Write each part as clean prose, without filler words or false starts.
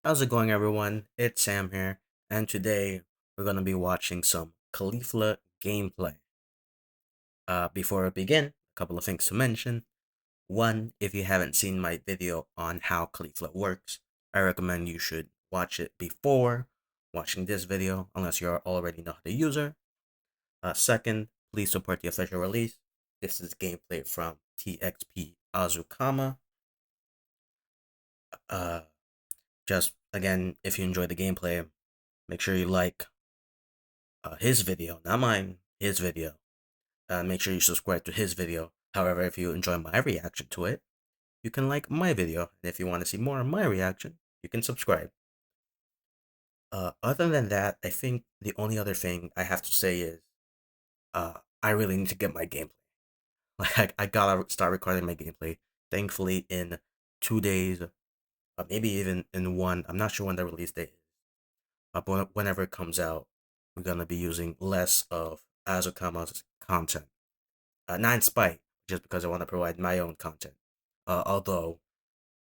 How's it going, everyone? It's Sam here, and today we're going to be watching some Caulifla gameplay. Before we begin, a couple of things to mention. One, if you haven't seen my video on how Caulifla works, I recommend you should watch it before watching this video, unless you already know how to use her. Second, please support the official release. This is gameplay from TXP Azukama. Uh, just again, if you enjoy the gameplay, make sure you like his video, not mine, his video. Make sure you subscribe to his video. However, if you enjoy my reaction to it, you can like my video. And if you want to see more of my reaction, you can subscribe. Other than that, I think the only other thing I have to say is I really need to get my gameplay. Like, I gotta start recording my gameplay. Thankfully, in 2 days, maybe even in one, I'm not sure when the release date is. But whenever it comes out, we're gonna be using less of Azukama's content. Not in spite, just because I want to provide my own content. Although,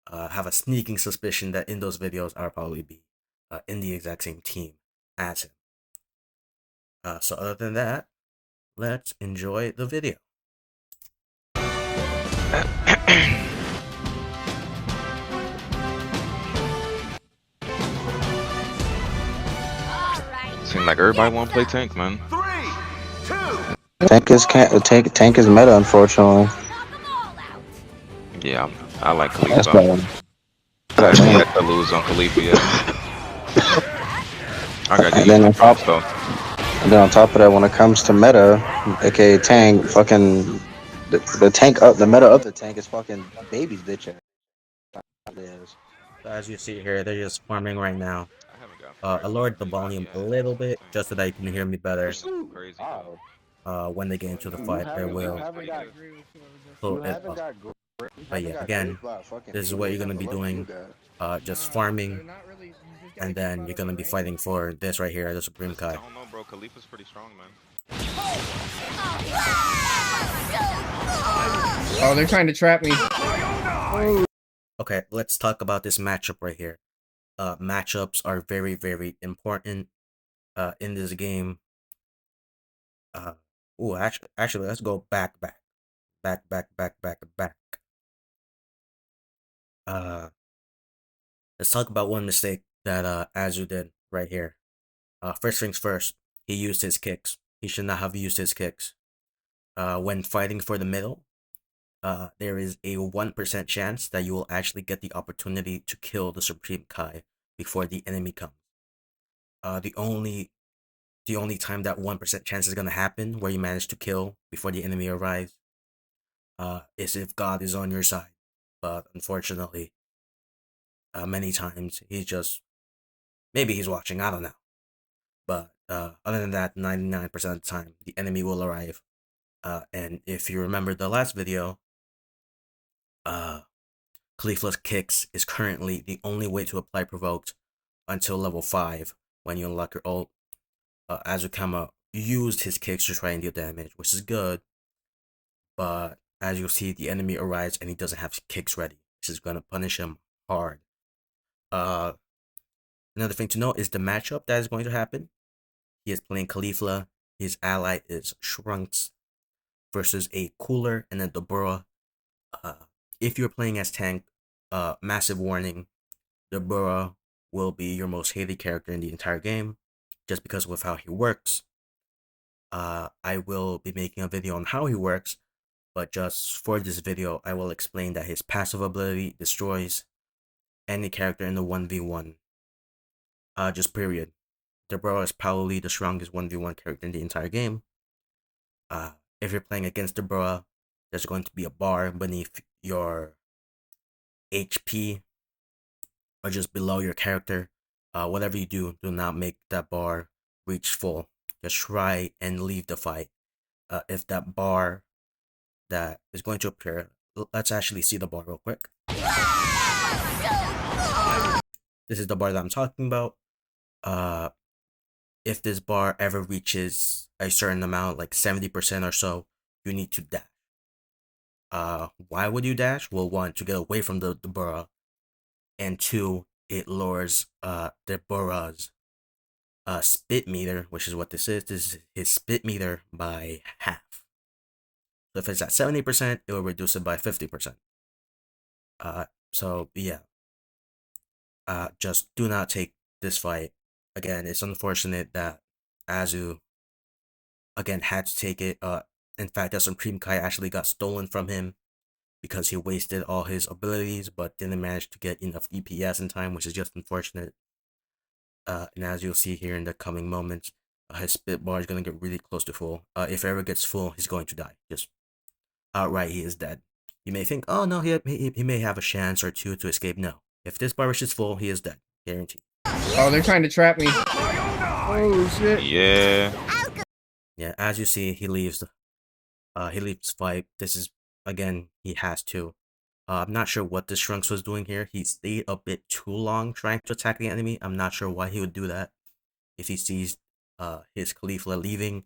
I have a sneaking suspicion that in those videos I'll probably be in the exact same team as him. So other than that, let's enjoy the video. Seems like everybody want to play tank, man. Tank is meta, unfortunately. Yeah, I like That's Khalifa. bad. I actually had to lose on Khalifa yet. I got to And use then my on top, props though. and then on top of that, when it comes to meta, aka tank, fucking the tank up, the meta of the tank is fucking baby's bitch ass. So as you see here, they're just farming right now. I haven't got I fired lowered the from anybody volume a yet. little bit just so that you can hear me better. Crazy. When they get into the You fight, I haven't, will pull it up. got But yeah, again, this is what you're gonna be doing. Just farming, and then you're gonna be fighting for this right here, the Supreme I Kai. don't know, bro. Khalifa's pretty strong, man. Oh, they're trying to trap me. Okay, let's talk about this matchup right here. Matchups are very, very important in this game. Actually, let's go back. Uh, let's talk about one mistake that Azu did right here. First things first, he used his kicks. He should not have used his kicks. When fighting for the middle, there is a 1% chance that you will actually get the opportunity to kill the Supreme Kai before the enemy comes. The only time that 1% chance is gonna happen where you manage to kill before the enemy arrives is if God is on your side. But unfortunately, many times maybe he's watching, I don't know. But other than that, 99% of the time, the enemy will arrive. And if you remember the last video, Khalifa's kicks is currently the only way to apply provoked until level 5 when you unlock your ult. Azukama used his kicks to try and deal damage, which is good. But as you'll see, the enemy arrives and he doesn't have kicks ready. This is gonna punish him hard. Another thing to note is the matchup that is going to happen. He is playing Caulifla. His ally is Shrunks versus a Cooler and a Deborah. If you're playing as tank, massive warning, Deborah will be your most hated character in the entire game, just because of how he works. I will be making a video on how he works, but just for this video, I will explain that his passive ability destroys any character in the 1v1. Just period. Deborah is probably the strongest 1v1 character in the entire game. If you're playing against Deborah, there's going to be a bar beneath your HP or just below your character. Whatever you do, do not make that bar reach full. Just try and leave the fight. If that bar that is going to appear, let's actually see the bar real quick. This is the bar that I'm talking about. If this bar ever reaches a certain amount, like 70% or so, you need to dash. Why would you dash? Well, one, to get away from the bar, and two, it lowers the Bora's spit meter, which is what this is. This is his spit meter by half. So if it's at 70%, it will reduce it by 50%. So yeah, just do not take this fight. Again, it's unfortunate that Azu again had to take it. In fact, that Supreme Kai actually got stolen from him because he wasted all his abilities, but didn't manage to get enough EPS in time, which is just unfortunate. And as you'll see here in the coming moments, his spit bar is gonna get really close to full. If it ever gets full, he's going to die. Just outright, he is dead. You may think, oh no, he may have a chance or two to escape. No, if this bar is full, he is dead, guaranteed. Oh, they're trying to trap me. Oh shit. Yeah. Yeah, as you see, he leaves. He leaves fight. This is again, he has to. I'm not sure what this Shrunks was doing here. He stayed a bit too long trying to attack the enemy. I'm not sure why he would do that. If he sees his Caulifla leaving,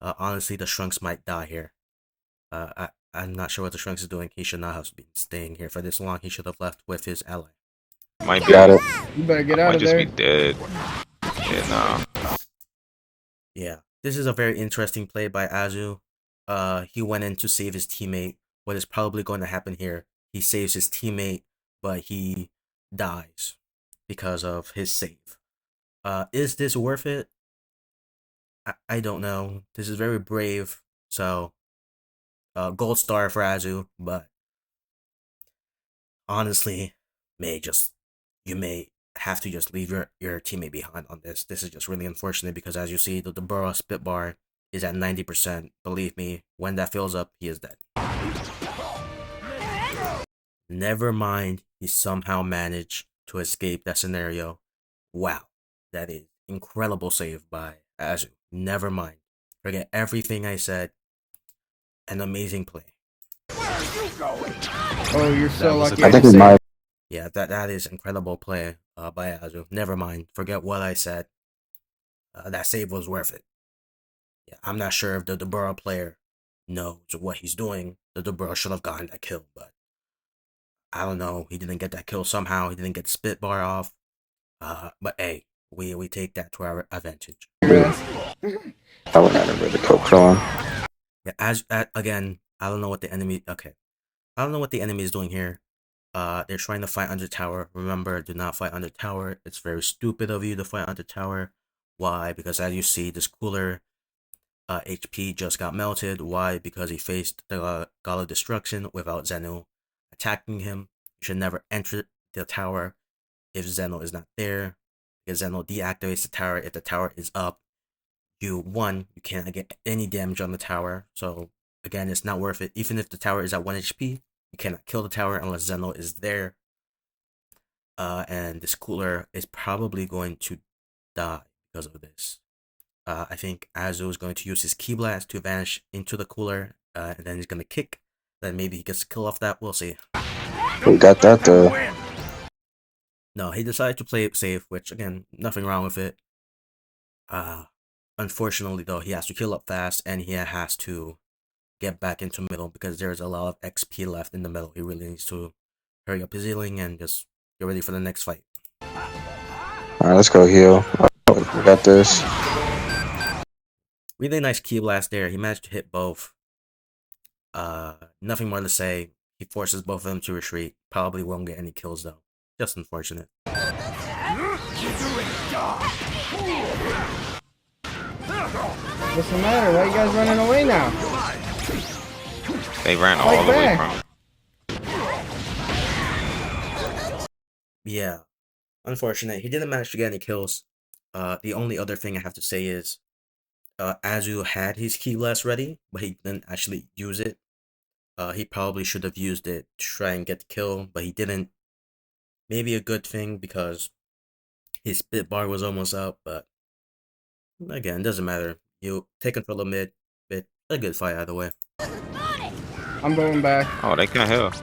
honestly, the Shrunks might die here. I'm not sure what the Shrunks is doing. He should not have been staying here for this long. He should have left with his ally. Might be. Got it. You better get out Might of just there. be dead. Yeah, nah. Yeah, this is a very interesting play by Azu. He went in to save his teammate. What is probably going to happen here? He saves his teammate, but he dies because of his save. Is this worth it? I don't know. This is very brave. So, gold star for Azu, but honestly, you may have to just leave your teammate behind on this. This is just really unfortunate because as you see, the Burrow spit bar is at 90%. Believe me, when that fills up, he is dead. Never mind, he somehow managed to escape that scenario. Wow, that is incredible save by Azu. Never mind. Forget everything I said. An amazing play. Oh, you're so was a lucky. I I think just we might. Yeah, that is incredible play by Azu. Never mind. Forget what I said. That save was worth it. Yeah, I'm not sure if the Debura player knows what he's doing. The Debura should have gotten that kill, but I don't know. He didn't get that kill somehow. He didn't get the spit bar off. But hey, we take that to our advantage. I would not really coke on. Yeah, again, I don't know what the enemy. Okay, I don't know what the enemy is doing here. They're trying to fight under tower. Remember, do not fight under tower. It's very stupid of you to fight under tower. Why? Because as you see, this cooler HP just got melted. Why? Because he faced the God of Destruction without Zeno attacking him. You should never enter the tower if Zeno is not there. Because Zeno deactivates the tower if the tower is up. You can't get any damage on the tower. So again, it's not worth it. Even if the tower is at 1 HP, you cannot kill the tower unless Zeno is there. And this cooler is probably going to die because of this. I think Azu is going to use his Key Blast to vanish into the cooler, and then he's going to kick. Then maybe he gets a kill off that. We'll see. We got that though. No, he decided to play it safe, which again, nothing wrong with it. Unfortunately though, he has to kill up fast, and he has to get back into middle because there's a lot of XP left in the middle. He really needs to hurry up his healing and just get ready for the next fight. Alright, let's go heal. Oh, we got this. Really nice Key Blast there. He managed to hit both. Nothing more to say. He forces both of them to retreat. Probably won't get any kills though. Just unfortunate. What's the matter? Why are you guys running away now? They ran all the way from. Yeah, unfortunate. He didn't manage to get any kills. The only other thing I have to say is, Azu had his Key Blast ready, but he didn't actually use it. He probably should have used it to try and get the kill, but he didn't. Maybe a good thing because his spit bar was almost up, but again, doesn't matter. You take control of mid, but a good fight either way. I'm going back. Oh, they can't help.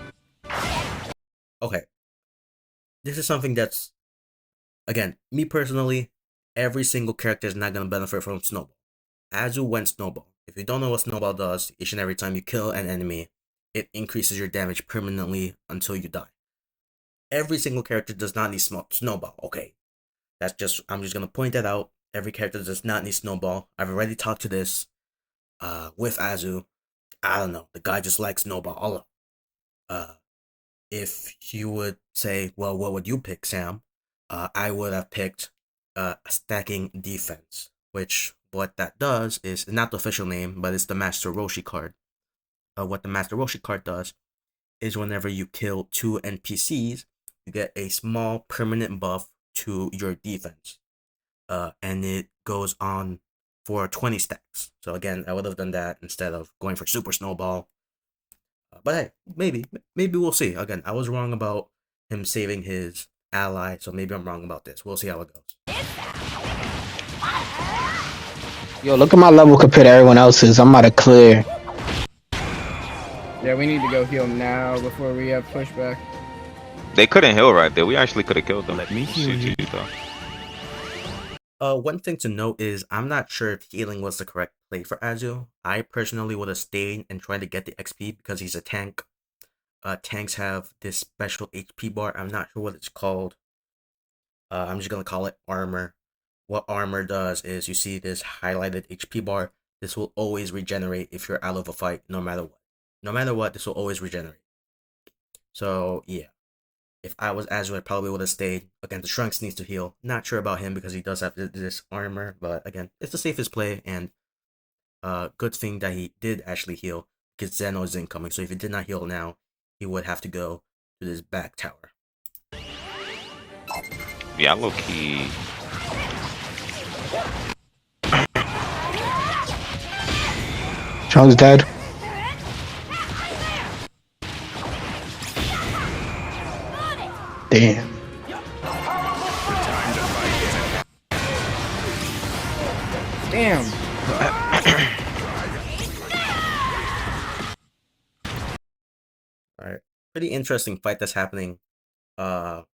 Okay. This is something that's, again, me personally, every single character is not going to benefit from Snowball. Azu went Snowball. If you don't know what Snowball does, each and every time you kill an enemy, it increases your damage permanently until you die. Every single character does not need snowball. Okay, I'm just gonna point that out. Every character does not need snowball. I've already talked to this with Azu. I don't know. The guy just likes snowball. If you would say, well, what would you pick, Sam? I would have picked stacking defense, which what that does is not the official name, but it's the Master Roshi card. What the Master Roshi card does is whenever you kill 2 NPCs, you get a small permanent buff to your defense. And it goes on for 20 stacks. So again, I would have done that instead of going for Super Snowball. But hey, maybe we'll see. Again, I was wrong about him saving his ally, so maybe I'm wrong about this. We'll see how it goes. Yo, look at my level compared to everyone else's. I'm about to clear. Yeah, we need to go heal now before we have pushback. They couldn't heal right there. We actually could have killed them. Let me heal you. One thing to note is I'm not sure if healing was the correct play for Azu. I personally would have stayed and tried to get the XP because he's a tank. Tanks have this special HP bar. I'm not sure what it's called. I'm just gonna call it armor. What armor does is you see this highlighted HP bar. This will always regenerate if you're out of a fight, no matter what. No matter what, this will always regenerate. So yeah. If I was Azure, I probably would have stayed. Again, the Trunks needs to heal. Not sure about him because he does have this armor, but again, it's the safest play, and good thing that he did actually heal because Zeno is incoming. So if he did not heal now, he would have to go to this back tower. Yeah, low key. Trunks dead. Damn. Damn. Alright. Pretty interesting fight that's happening. Again,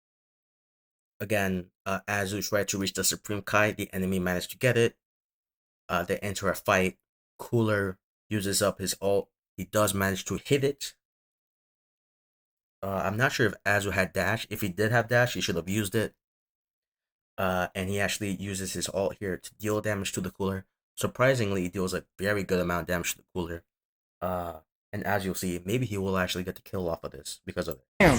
Azu tried to reach the Supreme Kai. The enemy managed to get it. They enter a fight. Cooler uses up his ult. He does manage to hit it. I'm not sure if Azu had dash. If he did have dash, he should have used it. And he actually uses his ult here to deal damage to the cooler. Surprisingly, he deals a very good amount of damage to the cooler. And as you'll see, maybe he will actually get the kill off of this because of it. Damn.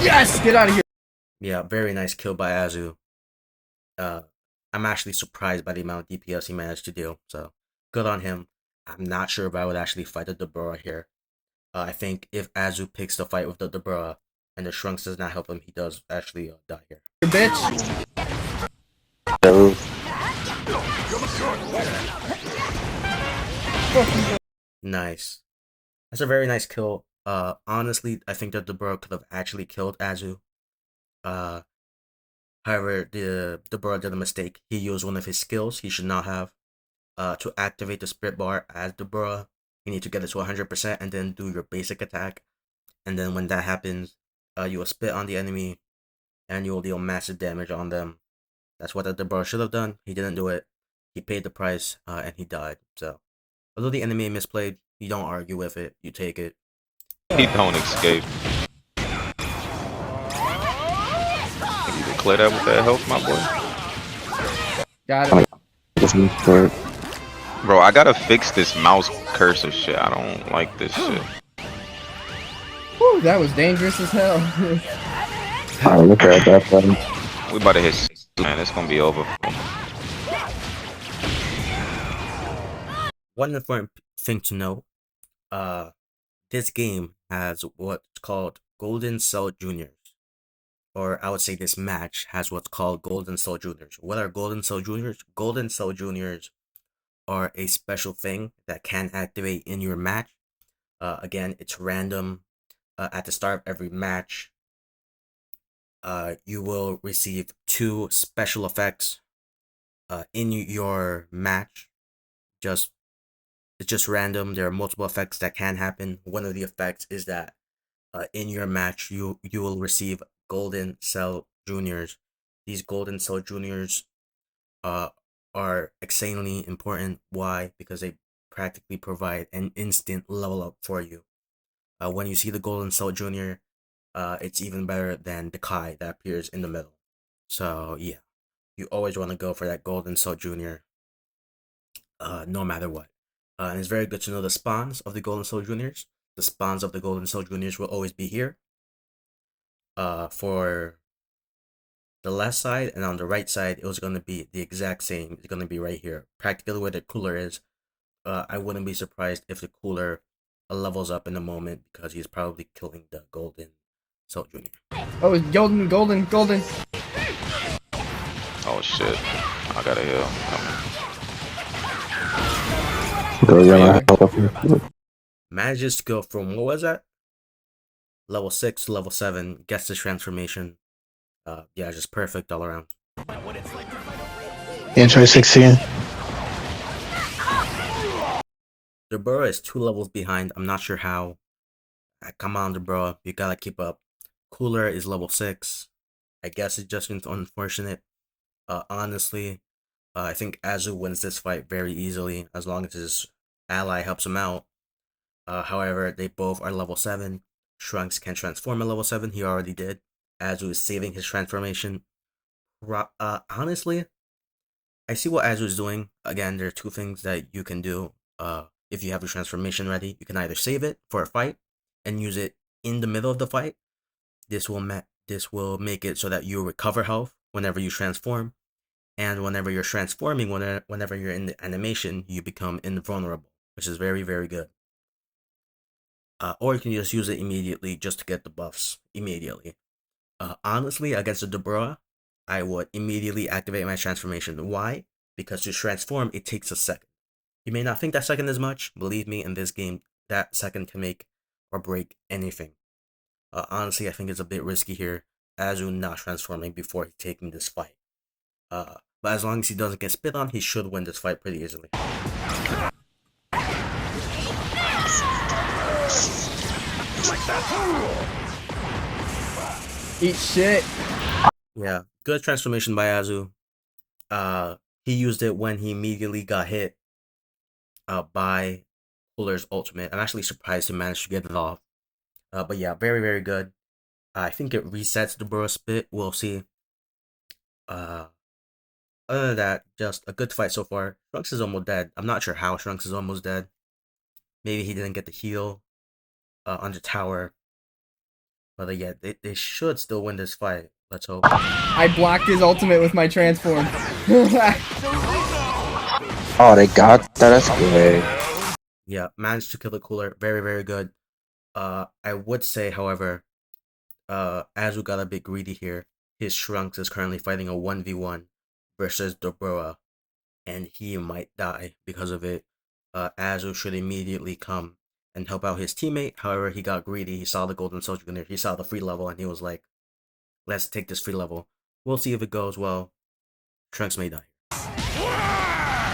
Yes, get out of here. Yeah, very nice kill by Azu. I'm actually surprised by the amount of DPS he managed to deal. So good on him. I'm not sure if I would actually fight the Deborah here. I think if Azu picks the fight with the Deborah and the Shrunks does not help him, he does actually die here. Bitch. Nice. That's a very nice kill. Honestly, I think that Deborah could have actually killed Azu. However, the Deborah did a mistake. He used one of his skills he should not have. To activate the Spirit Bar as Deborah, you need to get it to 100% and then do your basic attack. And then when that happens, you will spit on the enemy and you will deal massive damage on them. That's what the Deborah should have done. He didn't do it. He paid the price and he died. So, although the enemy misplayed, you don't argue with it. You take it. He don't escape. You can clear that with that health, my boy. Got it. Bro, I gotta fix this mouse cursor shit. I don't like this shit. Whew, that was dangerous as hell. Alright, look at that button. We about to hit 6, man. It's gonna be over. One important thing to know, this game has what's called Golden Cell Juniors. Or I would say this match has what's called Golden Cell Juniors. What are Golden Cell Juniors? Golden Cell Juniors are a special thing that can activate in your match. Again, it's random. At the start of every match, you will receive 2 special effects in your match. It's just random. There are multiple effects that can happen. One of the effects is that in your match, you will receive Golden Cell Juniors. These Golden Cell Juniors are insanely important. Why? Because they practically provide an instant level up for you. When you see the Golden Soul Junior, it's even better than the Kai that appears in the middle. So yeah, you always want to go for that Golden Soul Junior, no matter what. And it's very good to know the spawns of the Golden Soul Juniors. The spawns of the Golden Soul Juniors will always be here. For the left side, and on the right side, it was going to be the exact same. It's going to be right here, practically where the cooler is. I wouldn't be surprised if the cooler levels up in a moment because he's probably killing the Golden Soul Junior. Oh, it's golden. Oh shit. I gotta heal. Go yellow. Manages to go from, what was that? Level 6 to level 7, gets the transformation. Yeah, just perfect all around. Intro 16. Deborah is 2 levels behind. I'm not sure how. Come on, Deborah, you gotta keep up. Cooler is level 6. I guess it's just unfortunate. Honestly, I think Azu wins this fight very easily as long as his ally helps him out. However, they both are level 7. Trunks can transform at level 7. He already did. Azu is saving his transformation. Honestly, I see what Azu is doing. Again, there are 2 things that you can do. If you have your transformation ready, you can either save it for a fight and use it in the middle of the fight. This will make it so that you recover health whenever you transform, and whenever you're transforming, whenever you're in the animation, you become invulnerable, which is very, very good. Or you can just use it immediately just to get the buffs immediately. Honestly, against the Deborah, I would immediately activate my transformation. Why? Because to transform, it takes a second. You may not think that second is much. Believe me, in this game, that second can make or break anything. Honestly, I think it's a bit risky here. Azu not transforming before taking this fight. But as long as he doesn't get spit on, he should win this fight pretty easily. Eat shit. Yeah, good transformation by Azu. He used it when he immediately got hit by Cooler's ultimate. I'm actually surprised he managed to get it off. But yeah, very, very good. I think it resets the Burrow spit. We'll see. Other than that, just a good fight so far. Trunks is almost dead. I'm not sure how Trunks is almost dead. Maybe he didn't get the heal on the tower. But yeah, they should still win this fight. Let's hope. I blocked his ultimate with my transform. Oh, they got that. That's good. Yeah, managed to kill the Cooler. Very, very good. I would say, however, Azu got a bit greedy here. His Trunks is currently fighting a 1v1 versus Dobrua, and he might die because of it. Azu should immediately come and help out his teammate. However, he got greedy. He saw the Golden Soldier in there. He saw the free level, and he was like, let's take this free level. We'll see if it goes well. Trunks may die.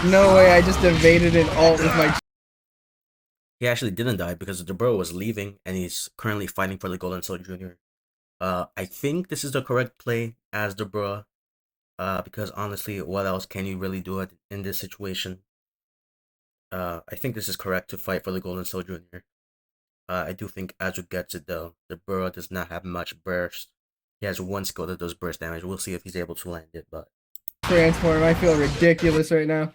No way, I just evaded an ult with my... He actually didn't die because the Dobrua was leaving, and he's currently fighting for the Golden Soul Jr. I think this is the correct play as Dobrua. Because honestly, what else can you really do in this situation? I think this is correct to fight for the Golden Soul Jr. I do think Azu gets it though. The Burrow does not have much burst. He has 1 skill that does burst damage. We'll see if he's able to land it, but... Transform, I feel ridiculous right now.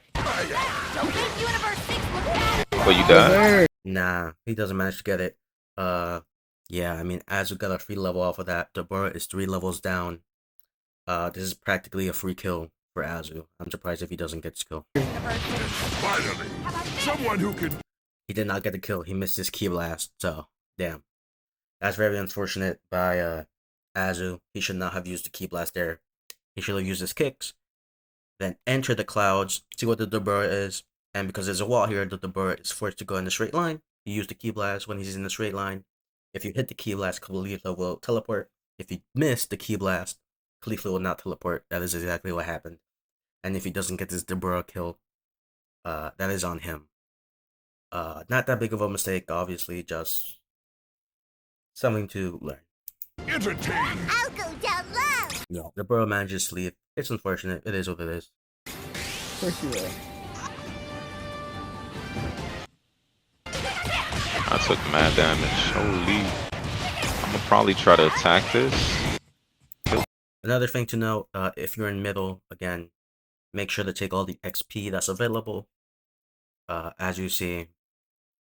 Oh, you died? Nah, he doesn't manage to get it. Yeah, I mean, Azu got a free level off of that. Deborah is 3 levels down. This is practically a free kill for Azu. I'm surprised if he doesn't get this kill. Finally, someone who can... He did not get the kill. He missed his key blast, so, damn. That's very unfortunate by, Azu. He should not have used the key blast there. He should have used his kicks. Then enter the clouds, see what the Deborah is. And because there's a wall here, the Deborah is forced to go in a straight line. You use the key blast when he's in a straight line. If you hit the key blast, Khalifa will teleport. If you miss the key blast, Khalifa will not teleport. That is exactly what happened. And if he doesn't get this Deborah kill, that is on him. Not that big of a mistake, obviously, just something to learn. entertain. I'll go down low. No, Deborah manages to leave. It's unfortunate. It is what it is. Of course you will. I took mad damage. Holy. I'm gonna probably try to attack this. Another thing to note, if you're in middle, again, make sure to take all the XP that's available. As you see,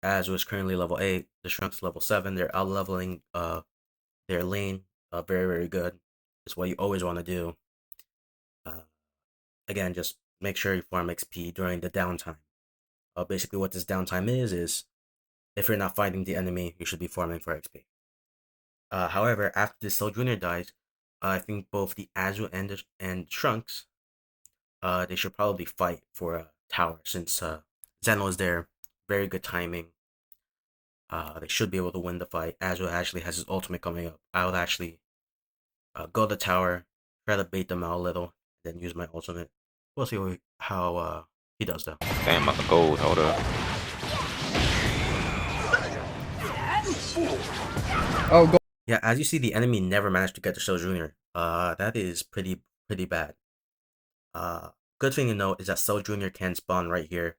Azu is currently level 8, the Shrunk's level 7. They're out leveling their lane. Very, very good. It's what you always want to do. Again, just make sure you farm XP during the downtime. Basically, what this downtime is if you're not fighting the enemy, you should be farming for XP. However, after the Soul Junior dies, I think both the Azu and Shrunks, they should probably fight for a tower since Zeno is there. Very good timing. They should be able to win the fight. Azu actually has his ultimate coming up. I would actually go to the tower, try to bait them out a little, then use my ultimate. We'll see how he does though. Damn, like a gold. Hold up. Oh, go. Yeah, as you see, the enemy never managed to get to Soul Junior. That is pretty bad. Good thing to note is that Soul Junior can spawn right here.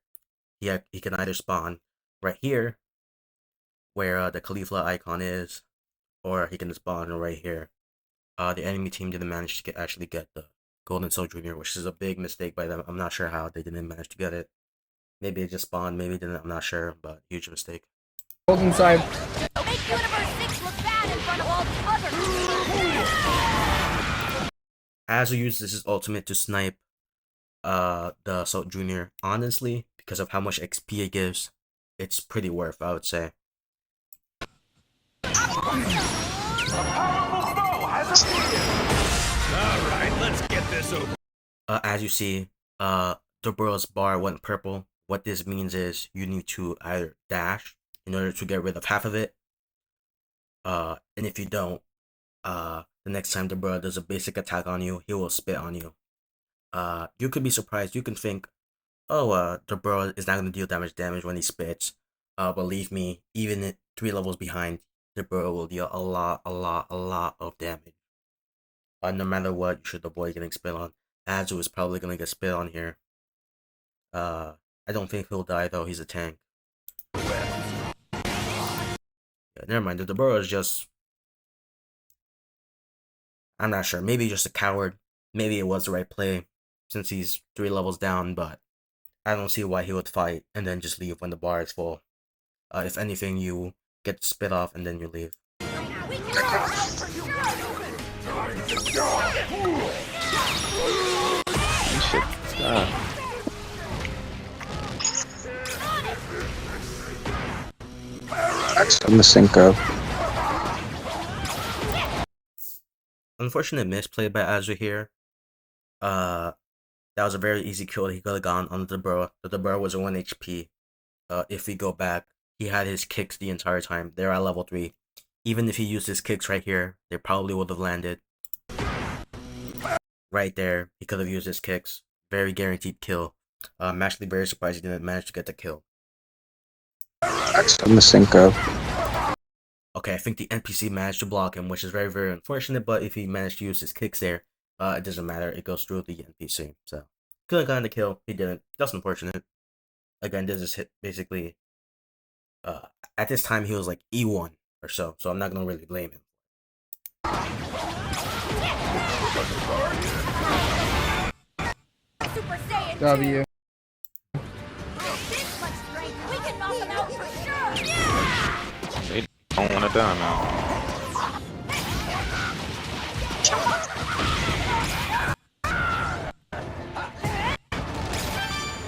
He can either spawn right here, where the Caulifla icon is, or he can spawn right here. The enemy team didn't manage to actually get the Golden Soul Junior, which is a big mistake by them. I'm not sure how they didn't manage to get it. Maybe it just spawned, maybe it didn't. I'm not sure, but huge mistake. Golden side. Make Universe 6 look bad in front of all the others. Azu uses his ultimate to snipe the Soul Junior. Honestly, because of how much XP it gives, it's pretty worth, I would say. Alright, let's get this over. As you see, Dobro's bar went purple. What this means is you need to either dash in order to get rid of half of it. And if you don't, the next time Dobro does a basic attack on you, he will spit on you. You could be surprised. You can think, oh, Dobro is not going to deal damage when he spits. Believe me, even at 3 levels behind, Dobro will deal a lot of damage. No matter what, you should avoid getting spit on. Azu is probably going to get spit on here. I don't think he'll die though, he's a tank. Yeah, never mind, the Dobro is just... I'm not sure, maybe just a coward. Maybe it was the right play, since he's 3 levels down, but I don't see why he would fight and then just leave when the bar is full. If anything, you get spit off and then you leave. Shit. I'm the sync up. Unfortunate misplay by Azu here. That was a very easy kill that he could have gone on the Dobro. The Dobro was a 1 HP. If we go back, he had his kicks the entire time. They're at level 3. Even if he used his kicks right here, they probably would have landed. Right there, he could have used his kicks. Very guaranteed kill. I'm actually very surprised he didn't manage to get the kill. I'm the sync up. Okay, I think the NPC managed to block him, which is very, very unfortunate, but if he managed to use his kicks there, it doesn't matter. It goes through the NPC. So, could have gotten the kill. He didn't. That's unfortunate. Again, this is hit basically... at this time, he was like E1 or so I'm not going to really blame him. Super Saiyan W. 2. This much strength, we can knock them out for sure. Yeah! They don't want to die now.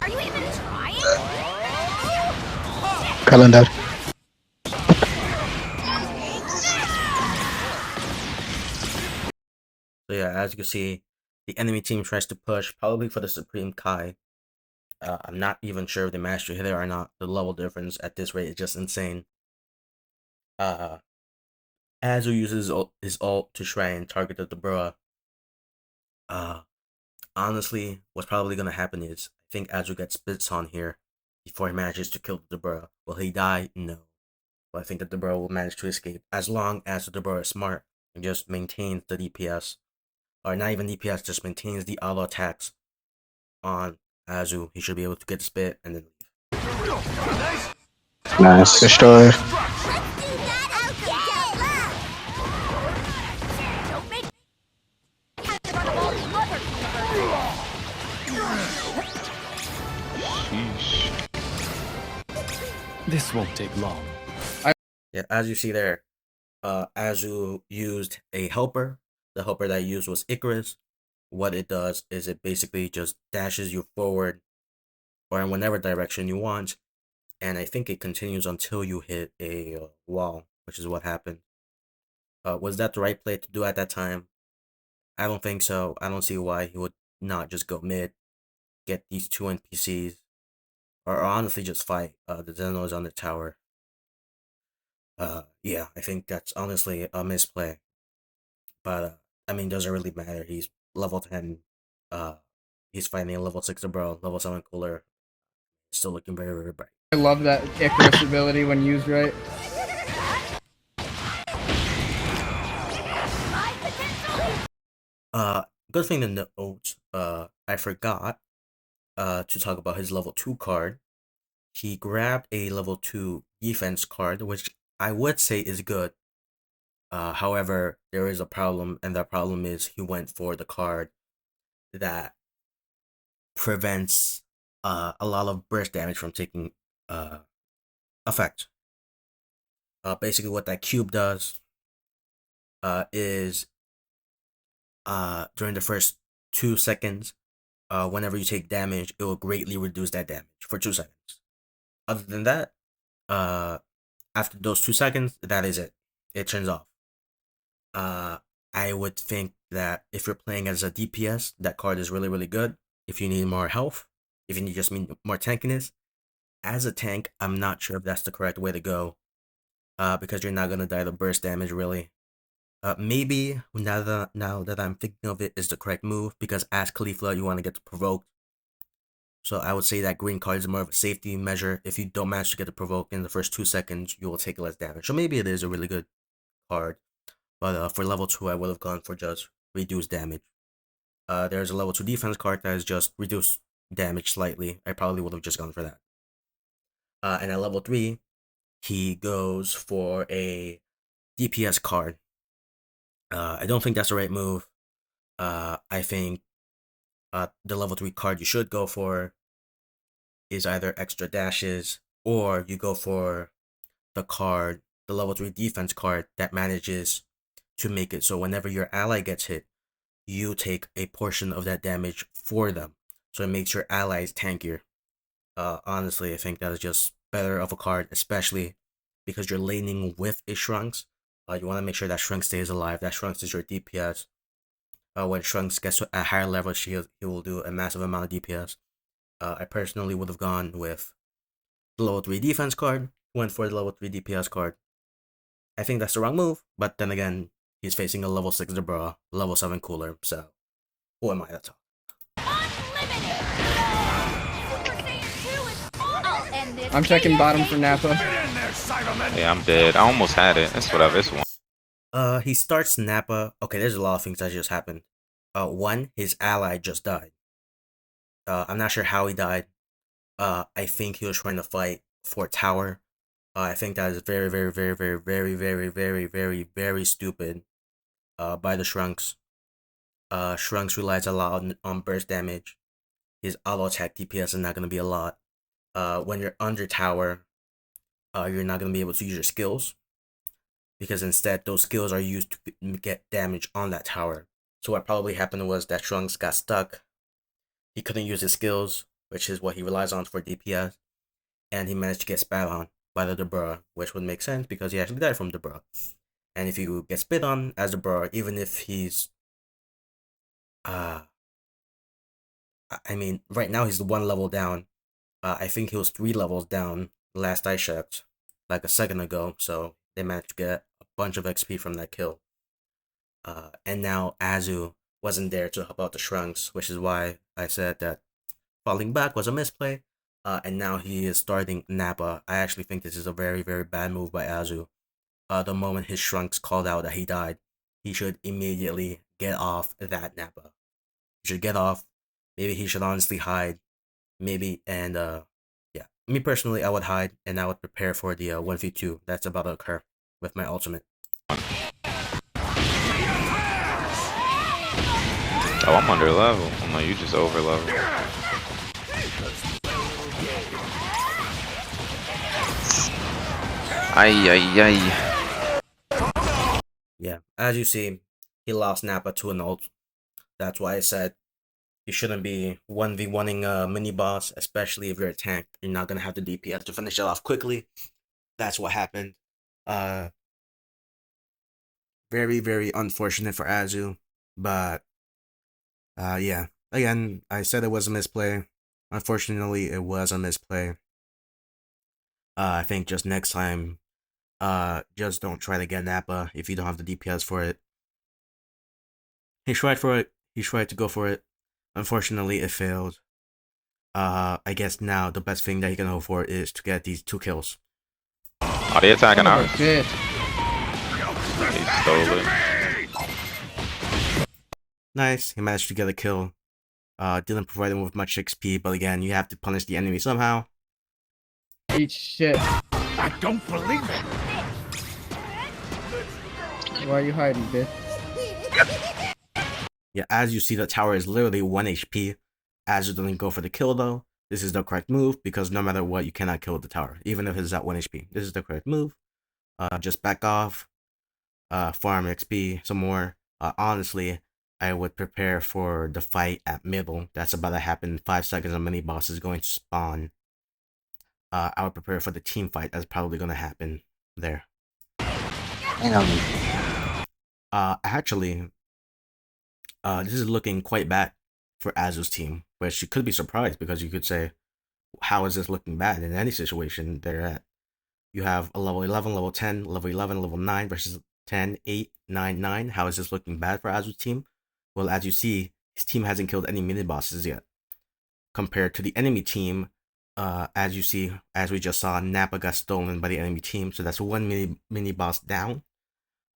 Are you even trying? Calendar. So yeah, as you can see, the enemy team tries to push, probably for the Supreme Kai. I'm not even sure if they managed to hit it or not. The level difference at this rate is just insane. Azu uses his ult to try and target the Dobro. Honestly, what's probably gonna happen is I think Azu gets spits on here before he manages to kill the Dobro. Will he die? No. But I think that the Dobro will manage to escape as long as the Dobro is smart and just maintains the DPS. Or not even DPS, just maintains the auto attacks on Azu, he should be able to get the spit and then leave. Nice. Good story. Don't make me have to run a whole mother Sheesh. This won't take long. Yeah, as you see there, Azu used a helper. The helper that I used was Icarus. What it does is it basically just dashes you forward or in whatever direction you want, and I think it continues until you hit a wall, which is what happened. Was that the right play to do at that time? I don't think so. I don't see why he would not just go mid, get these two NPCs, or honestly just fight the Zenos on the tower. Yeah, I think that's honestly a misplay. But I mean, doesn't really matter. He's level 10. Uh, he's fighting a level 6 bro, level 7 cooler. Still looking very, very bright. I love that Icarus ability when used right. Good thing to note. I forgot to talk about his level 2 card. He grabbed a level 2 defense card, which I would say is good. However, there is a problem, and that problem is he went for the card that prevents a lot of burst damage from taking effect. Basically, what that cube does is during the first 2 seconds, whenever you take damage, it will greatly reduce that damage for 2 seconds. Other than that, after those 2 seconds, that is it. It turns off. I would think that if you're playing as a DPS, that card is really, really good. If you need more health, if you need just more tankiness, as a tank, I'm not sure if that's the correct way to go. Because you're not gonna die to burst damage really. Maybe now that I'm thinking of it is the correct move, because as Caulifla you want to get provoked. So I would say that green card is more of a safety measure. If you don't manage to get the provoke in the first 2 seconds, you will take less damage. So maybe it is a really good card. But for level 2, I would have gone for just reduced damage. There's a level 2 defense card that is just reduced damage slightly. I probably would have just gone for that. And at level 3, he goes for a DPS card. I don't think that's the right move. I think the level 3 card you should go for is either extra dashes, or you go for the level 3 defense card that manages to make it so whenever your ally gets hit, you take a portion of that damage for them. So it makes your allies tankier. Honestly, I think that is just better of a card, especially because you're laning with a Shrunks. You want to make sure that Shrunks stays alive. That Shrunks is your DPS. When Shrunks gets to a higher level, he will do a massive amount of DPS. I personally would have gone with the level 3 defense card, went for the level 3 DPS card. I think that's the wrong move, but then again, he's facing a level 6 Debra, level 7 cooler, so who am I to talk? I'm checking bottom for Nappa. Yeah, I'm dead. I almost had it. It's whatever. It's one. He starts Nappa. Okay, there's a lot of things that just happened. One, his ally just died. I'm not sure how he died. I think he was trying to fight for tower. I think that is very, very, very, very, very, very, very, very, very stupid. By the Shrunks. Shrunks relies a lot on burst damage. His auto attack DPS is not gonna be a lot. When you're under tower, you're not gonna be able to use your skills, because instead those skills are used to get damage on that tower. So what probably happened was that Shrunks got stuck. He couldn't use his skills, which is what he relies on for DPS, and he managed to get spat on by the Debra, which would make sense because he actually died from Debra. And if you get spit on as Debra, even if he's I mean, right now he's 1 level down. I think he was 3 levels down last I checked, like a second ago. So they managed to get a bunch of XP from that kill. And now Azu wasn't there to help out the Shrunks, which is why I said that falling back was a misplay. And now he is starting Nappa. I actually think this is a very, very bad move by Azu. The moment his Shrunks called out that he died, he should immediately get off that Nappa. He should get off. Maybe he should honestly hide. maybe. And yeah, me personally, I would hide and I would prepare for the 1v2 that's about to occur with my ultimate. Oh, I'm under level. Oh no, you just over level. Ay, ay, ay. Yeah, as you see, he lost Nappa to an ult. That's why I said you shouldn't be 1v1ing a mini boss, especially if you're a tank. You're not gonna have the DPS to finish it off quickly. That's what happened. Very, very unfortunate for Azu, but yeah. Again, I said it was a misplay. Unfortunately, it was a misplay. I think just next time, just don't try to get Nappa if you don't have the DPS for it. He tried for it. He tried to go for it. Unfortunately, it failed. I guess now the best thing that he can hope for is to get these 2 kills. Are they attacking ours? Shit. He stole it. Nice, he managed to get a kill. Didn't provide him with much XP, but again, you have to punish the enemy somehow. Eat shit. I don't believe it. Why are you hiding, bitch? Yeah, as you see, the tower is literally 1 HP. As you doesn't go for the kill though. This is the correct move because no matter what, you cannot kill the tower, even if it's at 1 HP. This is the correct move. Just back off. Farm XP some more. Honestly, I would prepare for the fight at middle. That's about to happen in 5 seconds. A mini boss is going to spawn. I would prepare for the team fight that's probably going to happen there. Actually, this is looking quite bad for Azu's team, which you could be surprised because you could say, how is this looking bad in any situation they're at? You have a level 11, level 10, level 11, level 9 versus 10, 8, 9, 9. How is this looking bad for Azu's team? Well, as you see, his team hasn't killed any mini bosses yet. Compared to the enemy team, as you see, as we just saw, Nappa got stolen by the enemy team, so that's 1 mini boss down.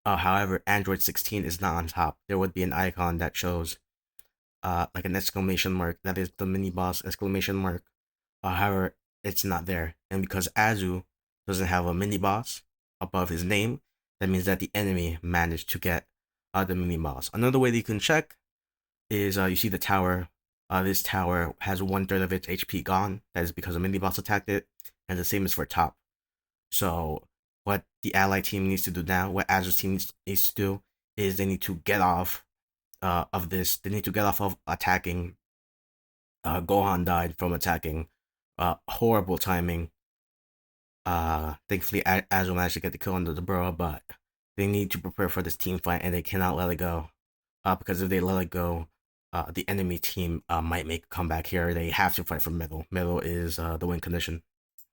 However, Android 16 is not on top. There would be an icon that shows like an exclamation mark. That is the mini boss exclamation mark. However, it's not there. And because Azu doesn't have a mini boss above his name, that means that the enemy managed to get the mini boss. Another way that you can check is you see the tower. This tower has 1/3 of its HP gone. That is because a mini boss attacked it. And the same is for top. So what the ally team needs to do now, what Azu's team needs to do, is they need to get off of this. They need to get off of attacking. Gohan died from attacking. Horrible timing. Thankfully, Azu managed to get the kill on the bro, but they need to prepare for this team fight, and they cannot let it go. Because if they let it go, the enemy team might make a comeback here. They have to fight for middle. Middle is the win condition.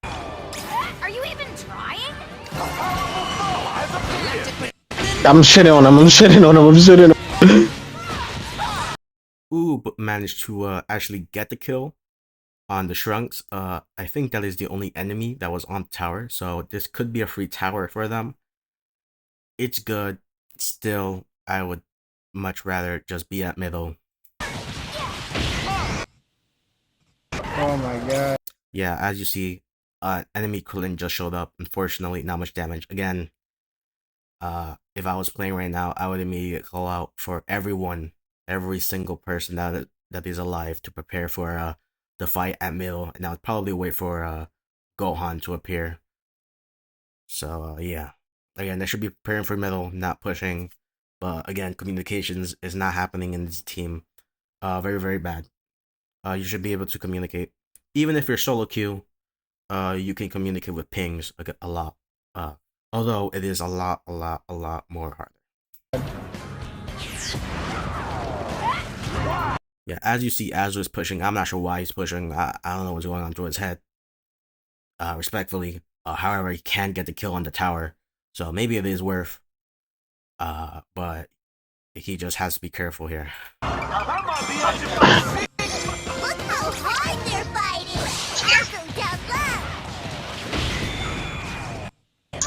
Are you even trying? I'm shitting on him. I'm shitting on him. I'm shitting on him. Ooh, but managed to actually get the kill on the Shrunks. I think that is the only enemy that was on the tower, so this could be a free tower for them. It's good. Still, I would much rather just be at middle. Oh my god. Yeah, as you see, enemy Krillin just showed up. Unfortunately, not much damage. Again, if I was playing right now, I would immediately call out for everyone, every single person that is alive to prepare for the fight at middle, and I would probably wait for Gohan to appear. So yeah, again, they should be preparing for middle, not pushing. But again, communications is not happening in this team. Very, very bad. You should be able to communicate. Even if you're solo queue, you can communicate with pings a lot. Although it is a lot more harder. Yeah, as you see, Azu is pushing. I'm not sure why he's pushing. I don't know what's going on through his head. Respectfully. However, he can get the kill on the tower. So maybe it is worth. But he just has to be careful here. Look how hard they're fighting! Careful down low!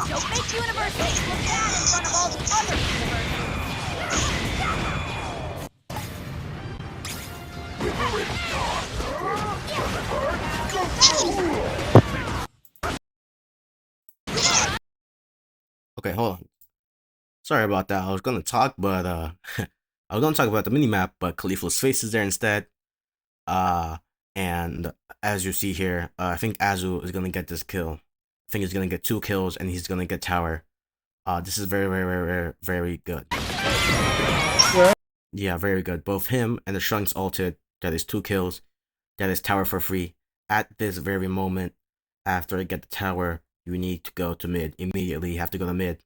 Don't make universities look bad in front of all the other universities! Okay, hold on. Sorry about that. I was gonna talk, but I was gonna talk about the minimap, but Khalifa's face is there instead. Uh, and as you see here, I think Azu is gonna get this kill. I think he's gonna get 2 kills, and he's gonna get tower. This is very, very, very, very, very good. Yeah, very good. Both him and the Shrunks ulted. That is 2 kills. That is tower for free. At this very moment, after I get the tower, you need to go to mid. Immediately, you have to go to mid.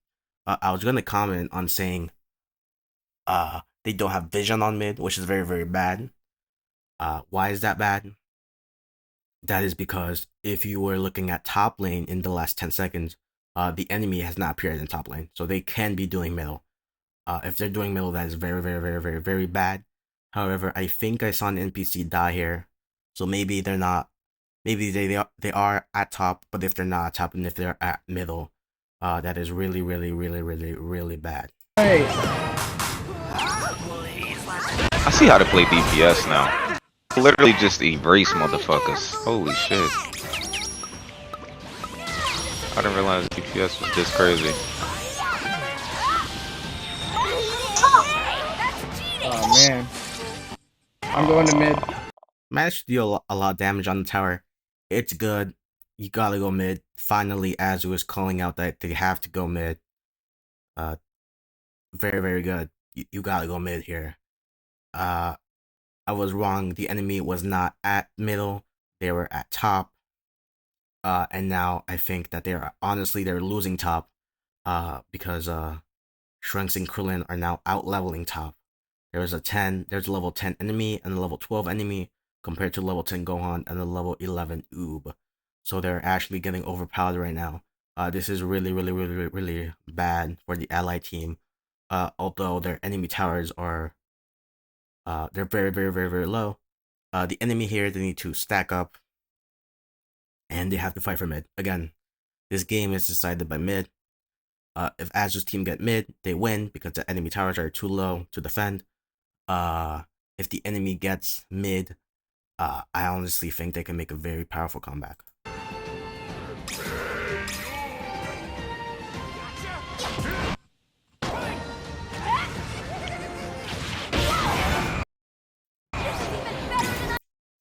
I was gonna comment on saying, they don't have vision on mid, which is very, very bad. Why is that bad? That is because if you were looking at top lane in the last 10 seconds, the enemy has not appeared in top lane, so they can be doing middle. If they're doing middle, that is very, very, very, very, very bad. However, I think I saw an NPC die here, so maybe they're not. Maybe they are at top, but if they're not at top and if they're at middle, that is really, really, really, really, really bad. Hey, I see how to play DPS now. Literally just erase motherfuckers. Holy shit. I didn't realize DPS was this crazy. oh man. I'm going to mid. Managed to deal a lot of damage on the tower. It's good. You gotta go mid. Finally, Azu is calling out that they have to go mid. Very, very good. You gotta go mid here. I was wrong. The enemy was not at middle. They were at top. And now I think that they're losing top. Because Shrunks and Krillin are now out leveling top. There's a level 10 enemy and a level 12 enemy compared to level 10 Gohan and the level 11 Oob. So they're actually getting overpowered right now. This is really, really, really, really, really bad for the ally team. Although their enemy towers are, they're very, very, very, very low. The enemy here, they need to stack up, and they have to fight for mid. Again, this game is decided by mid. If Azu's team get mid, they win because the enemy towers are too low to defend. If the enemy gets mid, I honestly think they can make a very powerful comeback.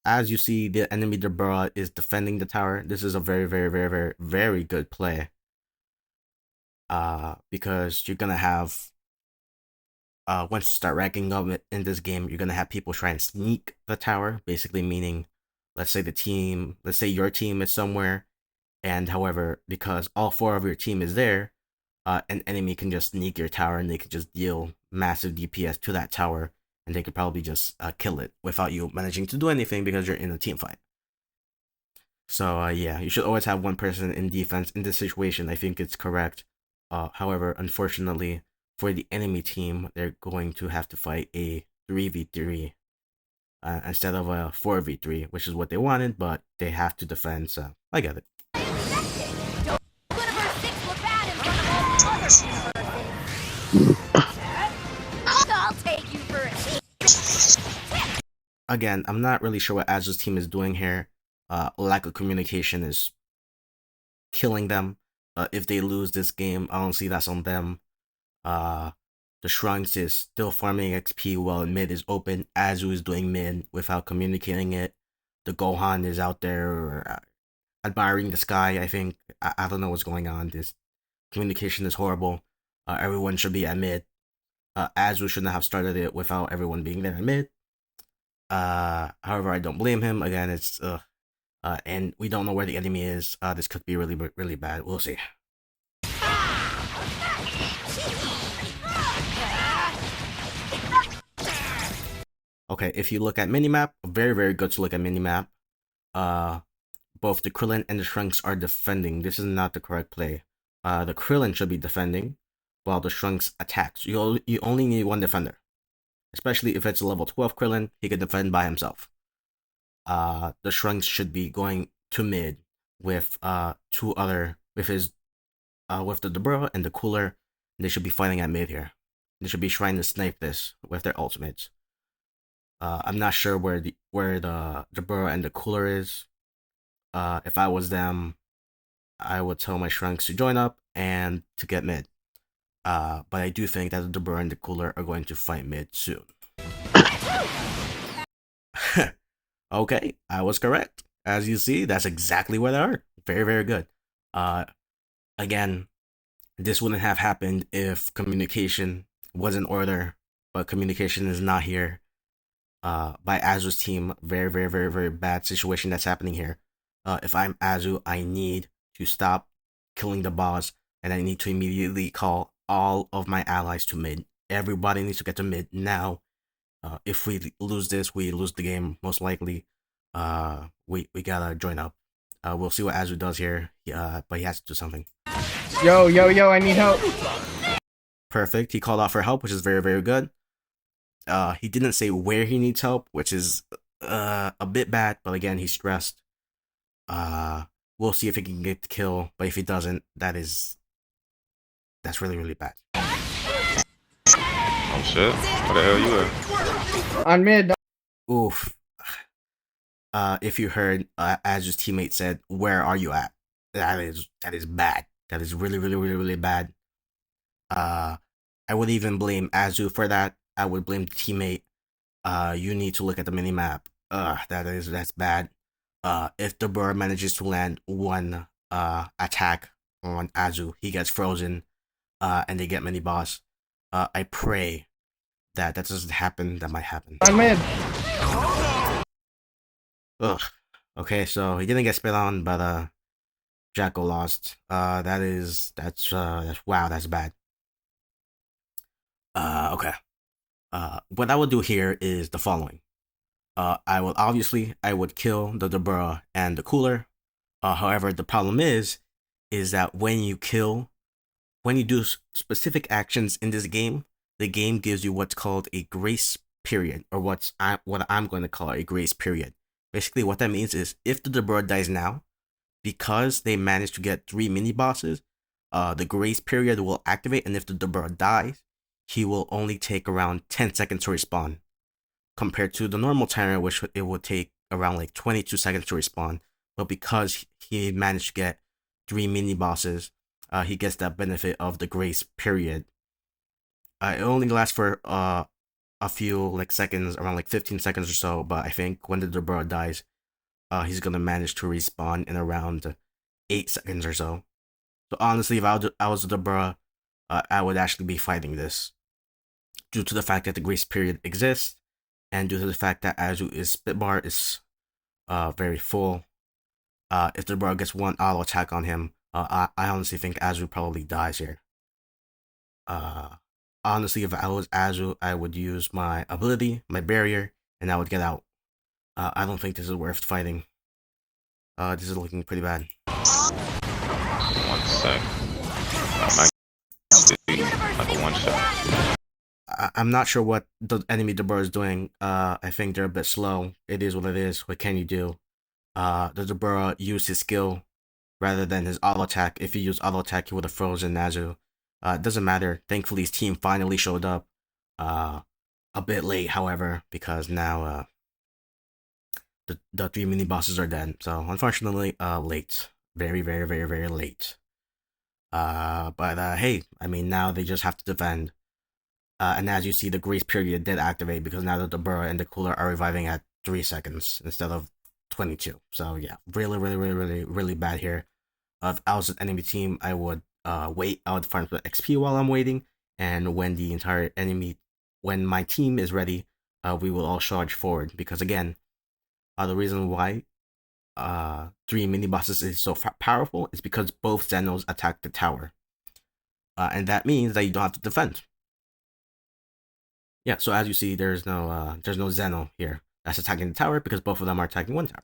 As you see, the enemy Deborah is defending the tower. This is a very, very, very, very, very good play. Because you're gonna have, once you start ranking up in this game, you're gonna have people try and sneak the tower. Basically meaning, let's say your team is somewhere, and however, because all 4 of your team is there, an enemy can just sneak your tower and they can just deal massive DPS to that tower, and they could probably just kill it without you managing to do anything because you're in a team fight. So yeah, you should always have one person in defense. In this situation, I think it's correct. However, unfortunately, for the enemy team, they're going to have to fight a 3v3 instead of a 4v3, which is what they wanted, but they have to defend, so I get it. I'll take you for it. Again, I'm not really sure what Azu's team is doing here. Lack of communication is killing them. If they lose this game, I don't see that's on them. The Shrunks is still farming XP while mid is open. Azu is doing mid without communicating it. The Gohan is out there admiring the sky, I think. I don't know what's going on. This communication is horrible. Everyone should be at mid. Azu shouldn't have started it without everyone being there at mid. However, I don't blame him. Again, it's and we don't know where the enemy is. This could be really, really bad. We'll see. Okay, if you look at minimap, very, very good to look at minimap. Both the Krillin and the Shrunks are defending. This is not the correct play. The Krillin should be defending, while the Shrunks attacks. You only need one defender. Especially if it's a level 12 Krillin, he can defend by himself. The Shrunks should be going to mid with with the Deborah and the Cooler. They should be fighting at mid here. They should be trying to snipe this with their ultimates. I'm not sure where the Deborah and the Cooler is. If I was them, I would tell my Shrunks to join up and to get mid. But I do think that the Debra and the Cooler are going to fight mid soon. Okay, I was correct. As you see, that's exactly where they are. Very, very good. Again, this wouldn't have happened if communication was in order, but communication is not here. By Azu's team, very, very, very, very bad situation that's happening here. If I'm Azu, I need to stop killing the boss, and I need to immediately call all of my allies to mid. Everybody needs to get to mid now. If we lose this, we lose the game most likely. We gotta join up. We'll see what Azu does here. But he has to do something. Yo, I need help. Perfect. He called out for help, which is very, very good. He didn't say where he needs help, which is a bit bad. But again, he's stressed. We'll see if he can get the kill. But if he doesn't, that's really, really bad. Oh shit! Where the hell you at? On mid. Oof. If you heard, Azu's teammate said, "Where are you at?" That is bad. That is really, really, really, really bad. I would even blame Azu for that. I would blame the teammate. You need to look at the minimap. That's bad. If the bird manages to land one attack on Azu, he gets frozen, and they get mini boss. I pray that doesn't happen. That might happen. On mid. Ugh. Okay, so he didn't get spit on, but Jacko lost. That's wow, that's bad. Okay. What I would do here is the following. I would kill the Debra and the Cooler. However, the problem is that when you do specific actions in this game, the game gives you what's called a grace period, or what I'm going to call a grace period. Basically, what that means is if the Debra dies now, because they managed to get 3 mini bosses, the grace period will activate, and if the Debra dies, he will only take around 10 seconds to respawn, compared to the normal timer, which it would take around like 22 seconds to respawn. But because he managed to get 3 mini bosses, he gets that benefit of the grace period. It only lasts for a few like seconds, around like 15 seconds or so. But I think when the Debra dies, he's gonna manage to respawn in around 8 seconds or so. So honestly, if I was the Debra, I would actually be fighting this, due to the fact that the grace period exists, and due to the fact that Azu's spit bar is very full. If the Debra gets one auto attack on him, I honestly think Azu probably dies here. Honestly, if I was Azu, I would use my ability, my barrier, and I would get out. I don't think this is worth fighting. This is looking pretty bad. 1 sec. Like a one shot. I'm not sure what the enemy Debra is doing. I think they're a bit slow. It is what it is. What can you do? The Debra used his skill rather than his auto attack. If he used auto attack, he would have frozen Azu. It doesn't matter. Thankfully, his team finally showed up. A bit late, however, because now the 3 mini bosses are dead. So unfortunately, late. Very, very, very, very late. But hey, I mean, now they just have to defend. And as you see, the grace period did activate, because now the Debra and the Cooler are reviving at 3 seconds instead of 22. So yeah, really, really, really, really, really bad here. If I was an enemy team, I would wait. I would farm for XP while I'm waiting, and when when my team is ready, we will all charge forward. Because again, the reason why 3 mini bosses is so powerful is because both Zenos attack the tower, and that means that you don't have to defend. Yeah, so as you see, there's no Zeno here that's attacking the tower, because both of them are attacking one tower.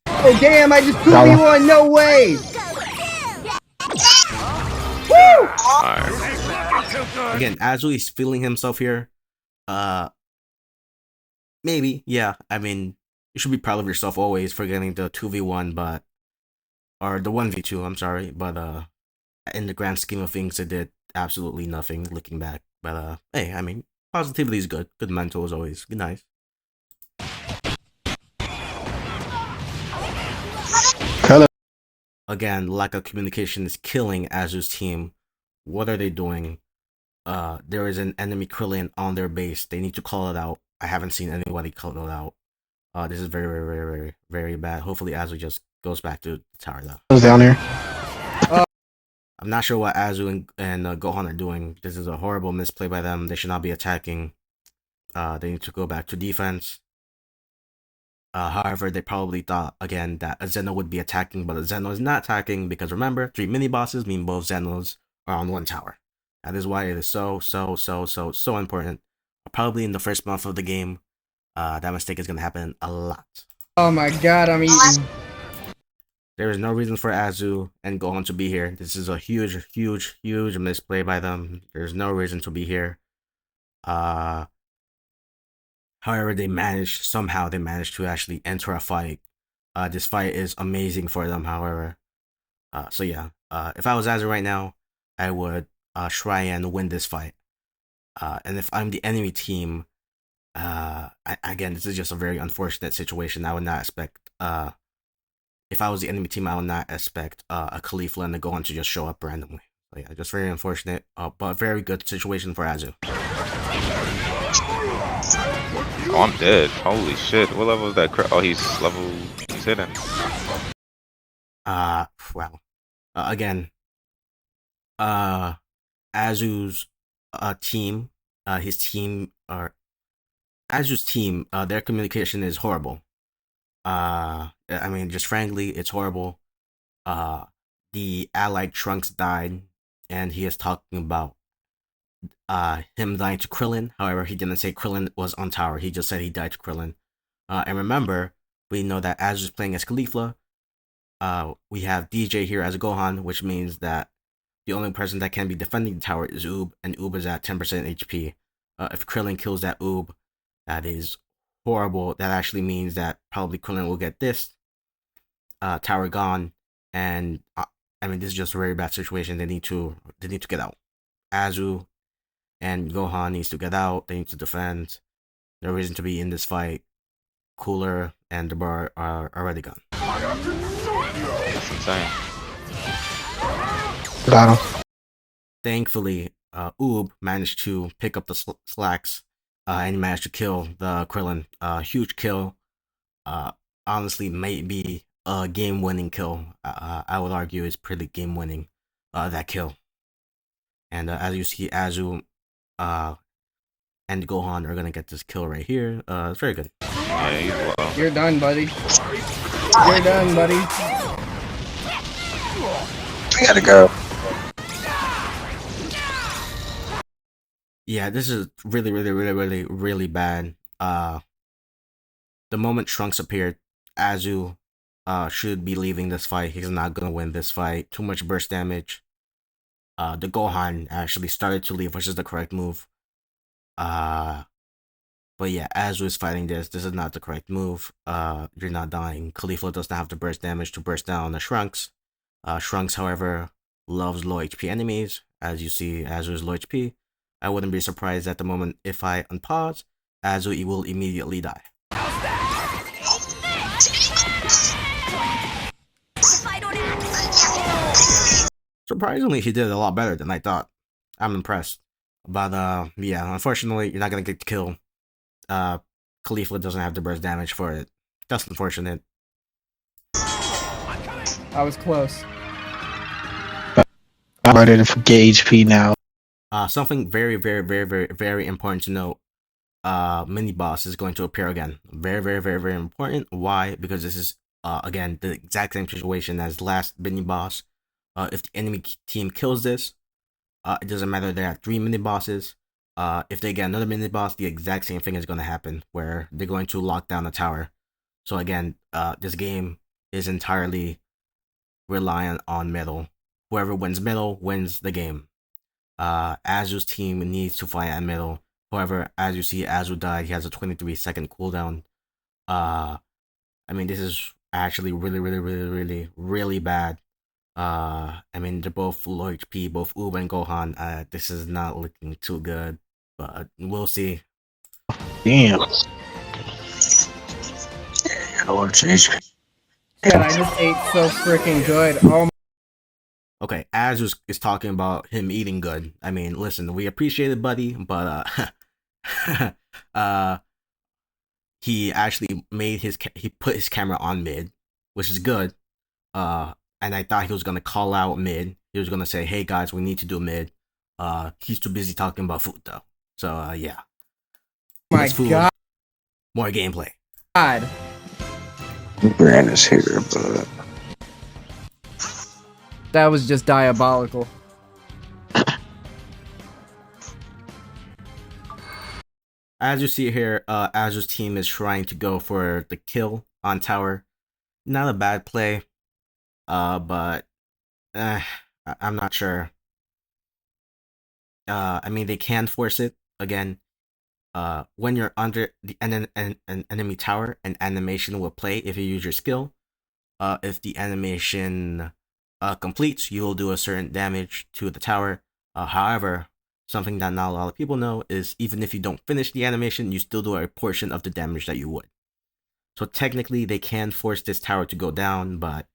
Oh damn! I just 2v1. No way. Woo! Alright. Again, Azu is feeling himself here. Maybe, yeah. I mean, you should be proud of yourself always for getting the 2v1, or the 1v2. I'm sorry, but in the grand scheme of things, it did absolutely nothing. Looking back, but hey, I mean, positivity is good. Good mental is always good. Nice. again, lack of communication is killing Azu's team. What are they doing? There is an enemy Krillin on their base. They need to call it out. I haven't seen anybody call it out. This is very, very, very, very, very bad. Hopefully, Azu just goes back to the tower though. Who's down here? I'm not sure what Azu and Gohan are doing. This is a horrible misplay by them. They should not be attacking. They need to go back to defense. However, they probably thought again that a Zeno would be attacking, but a Zeno is not attacking because remember, 3 mini bosses mean both Zenos are on one tower. That is why it is so important. Probably in the first month of the game, that mistake is gonna happen a lot. Oh my god, I'm eating. There is no reason for Azu and Gohan to be here. This is a huge misplay by them. There's no reason to be here. However, somehow they managed to actually enter a fight. This fight is amazing for them, however. So yeah, if I was Azu right now, I would try and win this fight. And if I'm the enemy team, again, this is just a very unfortunate situation. I would not expect, if I was the enemy team, I would not expect a Caulifla and the Gohan to just show up randomly. So yeah, just very unfortunate, but very good situation for Azu. Oh, I'm dead. Holy shit. What level is that? Oh, he's hidden. Wow. Again, Azu's team, Azu's team, their communication is horrible. I mean, just frankly, it's horrible. The allied Trunks died, and he is talking about him dying to Krillin. However, he didn't say Krillin was on tower. He just said he died to Krillin. And remember, we know that Azu's playing as Caulifla. We have DJ here as Gohan, which means that the only person that can be defending the tower is Oob, and Oob is at 10% HP. If Krillin kills that Oob, that is horrible. That actually means that probably Krillin will get this tower gone, and I mean, this is just a very bad situation. They need to get out. Azu and Gohan needs to get out. They need to defend. No reason to be in this fight. Cooler and the bar are already gone. That's insane. Got him. Thankfully, Oob managed to pick up the slacks, and he managed to kill the Krillin. Huge kill. Honestly, maybe a game-winning kill. I would argue is pretty game-winning. That kill. And as you see, Azu, and Gohan are gonna get this kill right here. It's very good. Yeah, he's low. You're done, buddy. You're done, buddy. I gotta go. Yeah, this is really bad. The moment Trunks appeared, Azu should be leaving this fight. He's not gonna win this fight. Too much burst damage. The Gohan actually started to leave, which is the correct move. But yeah, Azu is fighting this. This is not the correct move. You're not dying. Caulifla does not have the burst damage to burst down the Shrunks. Shrunks, however, loves low HP enemies. As you see, Azu is low HP. I wouldn't be surprised at the moment if I unpause, Azu will immediately die. Surprisingly, he did a lot better than I thought. I'm impressed. But yeah, unfortunately, you're not gonna get the kill. Caulifla doesn't have the burst damage for it. That's unfortunate. I was close. I'm ready to get HP now. Something very important to note. Mini boss is going to appear again. Very important. Why? Because this is again the exact same situation as last mini boss. If the enemy team kills this, it doesn't matter. There are 3 mini bosses. If they get another mini boss, the exact same thing is going to happen, where they're going to lock down the tower. So again, this game is entirely reliant on middle. Whoever wins middle wins the game. Azu's team needs to fight at middle. However, as you see, Azu died. He has a 23-second cooldown. I mean, this is actually really bad. I mean, they're both low HP, both Oob and Gohan. This is not looking too good, but we'll see. Damn. I want to change. God, I just ate so freaking good. Oh Okay, Az is talking about him eating good. I mean, listen, we appreciate it, buddy, but uh, he actually he put his camera on mid, which is good. And I thought he was gonna call out mid. He was gonna say, "Hey guys, we need to do mid." He's too busy talking about food though. So yeah, my less food, God. more gameplay. Brand is here, but That was just diabolical. As you see here, Azu's team is trying to go for the kill on tower. Not a bad play, but I'm not sure. I mean, they can force it again. When you're under an enemy tower, an animation will play if you use your skill. If the animation completes, you will do a certain damage to the tower. However, something that not a lot of people know is even if you don't finish the animation, you still do a portion of the damage that you would. So technically, they can force this tower to go down, but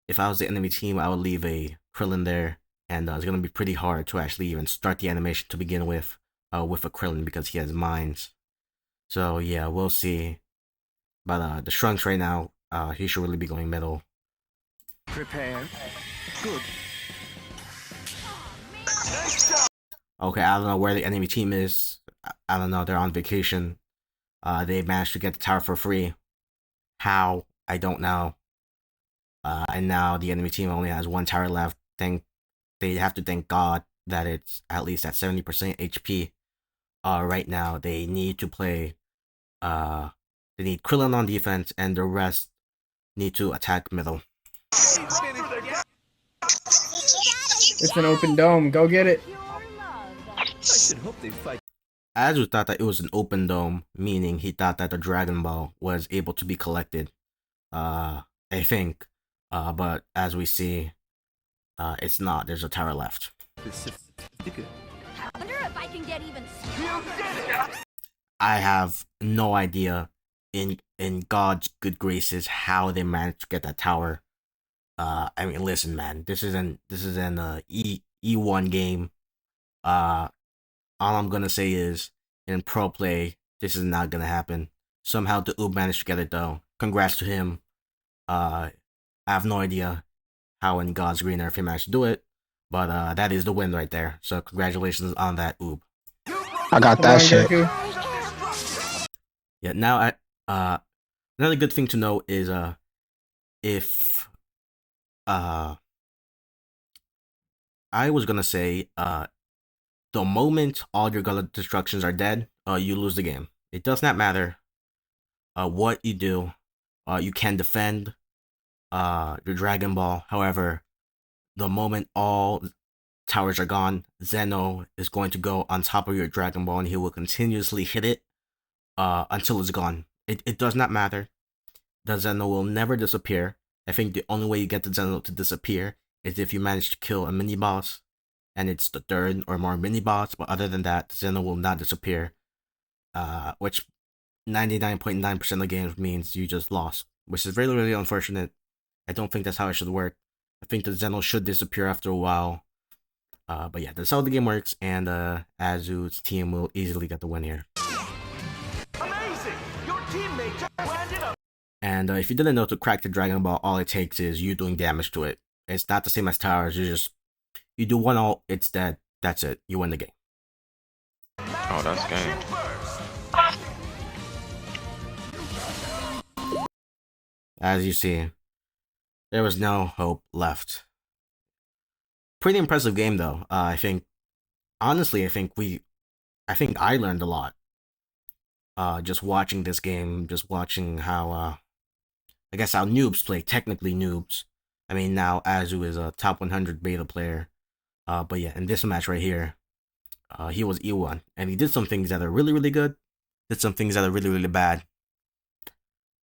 if I was the enemy team, I would leave a Krillin there, and it's going to be pretty hard to actually even start the animation to begin with a Krillin because he has mines. So yeah, we'll see. But the Shrunks right now, he should really be going middle. Prepare. Good. Okay, I don't know where the enemy team is. I don't know. They're on vacation. They managed to get the tower for free. How? I don't know. And now the enemy team only has one tower left. They have to thank God that it's at least at 70% HP. Right now they need to play. They need Krillin on defense, and the rest need to attack middle. It's an open dome. Go get it. I should hope they fight. Azu thought that it was an open dome, meaning he thought that the Dragon Ball was able to be collected. I think. But as we see, it's not. There's a tower left. I wonder if I can get even I have no idea, in God's good graces, how they managed to get that tower. I mean, listen, man, this is an E1 game. All I'm gonna say is, in pro play, this is not gonna happen. Somehow the Oob managed to get it though. Congrats to him. I have no idea how in God's green earth he managed to do it, but that is the win right there. So congratulations on that, Oob. I got Come that on, shit. Goku. Yeah. Now, another good thing to know is if I was gonna say the moment all your gullet destructions are dead, you lose the game. It does not matter what you do. You can defend your Dragon Ball. However, the moment all towers are gone, Zeno is going to go on top of your Dragon Ball and he will continuously hit it until it's gone. It does not matter. The Zeno will never disappear. I think the only way you get the Zeno to disappear is if you manage to kill a mini boss, and it's the third or more mini boss. But other than that, the Zeno will not disappear. Which 99.9% of games means you just lost, which is really, really unfortunate. I don't think that's how it should work. I think the Zeno should disappear after a while. But yeah, that's how the game works, and Azu's team will easily get the win here. Amazing! Your teammate just landed up. And if you didn't know, to crack the Dragon Ball, all it takes is you doing damage to it. It's not the same as towers. You do one ult, it's dead. That's it. You win the game. Oh, that's game. As you see, there was no hope left. Pretty impressive game though. I think honestly, I think I learned a lot. Just watching this game, just watching how I guess how noobs play, technically noobs. I mean, now Azu is a top 100 beta player. But yeah, in this match right here, he was E1, and he did some things that are really, really good, did some things that are really, really bad.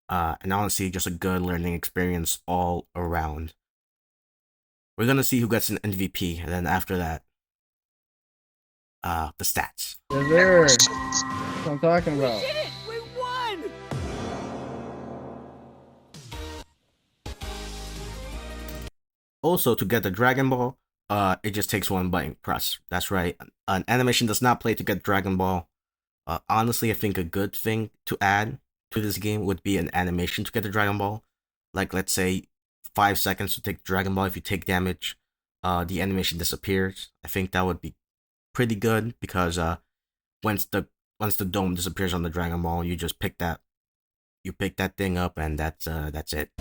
And honestly, just a good learning experience all around. We're gonna see who gets an MVP, and then after that, the stats. Yes, sir. That's what I'm talking about. did it! We won! Also, to get the Dragon Ball, it just takes one button press. That's right. An animation does not play to get Dragon Ball. Honestly, I think a good thing to add to this game would be an animation to get the Dragon Ball. Like, let's say 5 seconds to take Dragon Ball. If you take damage, the animation disappears. I think that would be pretty good because once the dome disappears on the Dragon Ball, you just pick that thing up, and that's it.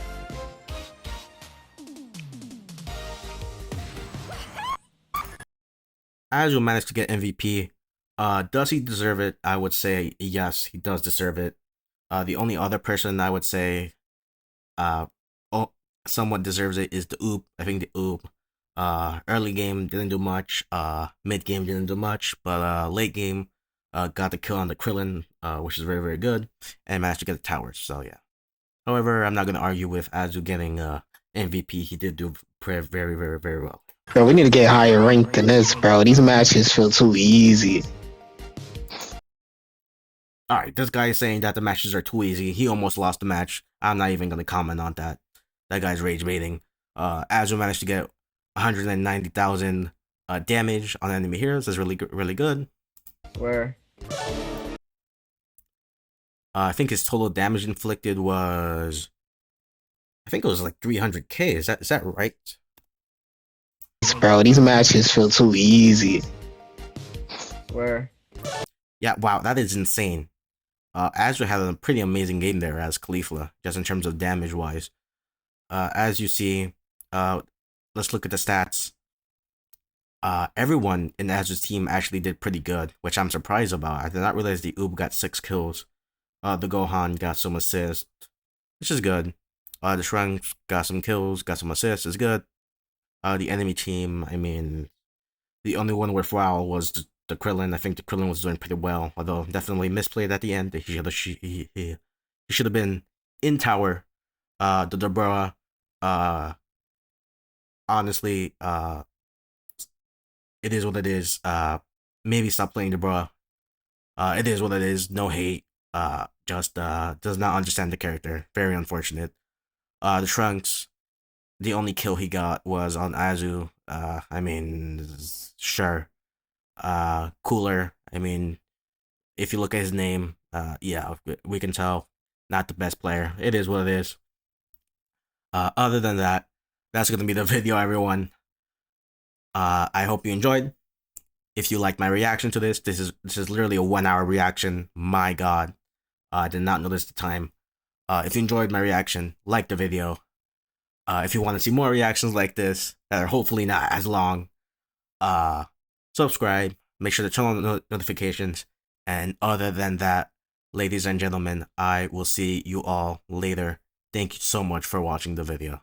Azul managed to get MVP. Does he deserve it? I would say yes, he does deserve it. The only other person I would say somewhat deserves it is the Oop. I think the Oop early game didn't do much, mid game didn't do much, but late game got the kill on the Krillin, which is very, very good, and managed to get the towers, so yeah. However, I'm not going to argue with Azu getting MVP. He did do very, very, very, very well. Bro, we need to get higher ranked than this, bro. These matches feel too easy. Alright, this guy is saying that the matches are too easy. He almost lost the match. I'm not even going to comment on that. That guy's rage baiting. Azu managed to get 190,000 damage on enemy heroes. That's really, really good. Where? I think his total damage inflicted was, I think it was like 300k. Is that right? Bro, these matches feel too easy. Where? Yeah, wow, that is insane. Azra had a pretty amazing game there as Khalifa, just in terms of damage wise. As you see, let's look at the stats. Everyone in Azra's team actually did pretty good, which I'm surprised about. I did not realize the Oob got 6 kills. The Gohan got some assists, which is good. The Shrunks got some kills, got some assists, is good. The enemy team, I mean, the only one worthwhile was the Krillin. I think the Krillin was doing pretty well, although definitely misplayed at the end. He should have been in tower. The Deborah, honestly, it is what it is. Maybe stop playing Deborah. It is what it is. No hate. Just does not understand the character. Very unfortunate. The Trunks, the only kill he got was on Azu. I mean, sure. Cooler. I mean, if you look at his name, yeah, we can tell not the best player. It is what it is. Other than that, that's gonna be the video, everyone. I hope you enjoyed. If you liked my reaction to this is literally a 1-hour reaction. My God, I did not notice the time. If you enjoyed my reaction, like the video. If you want to see more reactions like this that are hopefully not as long, subscribe. Make sure to turn on notifications. And other than that, ladies and gentlemen, I will see you all later. Thank you so much for watching the video.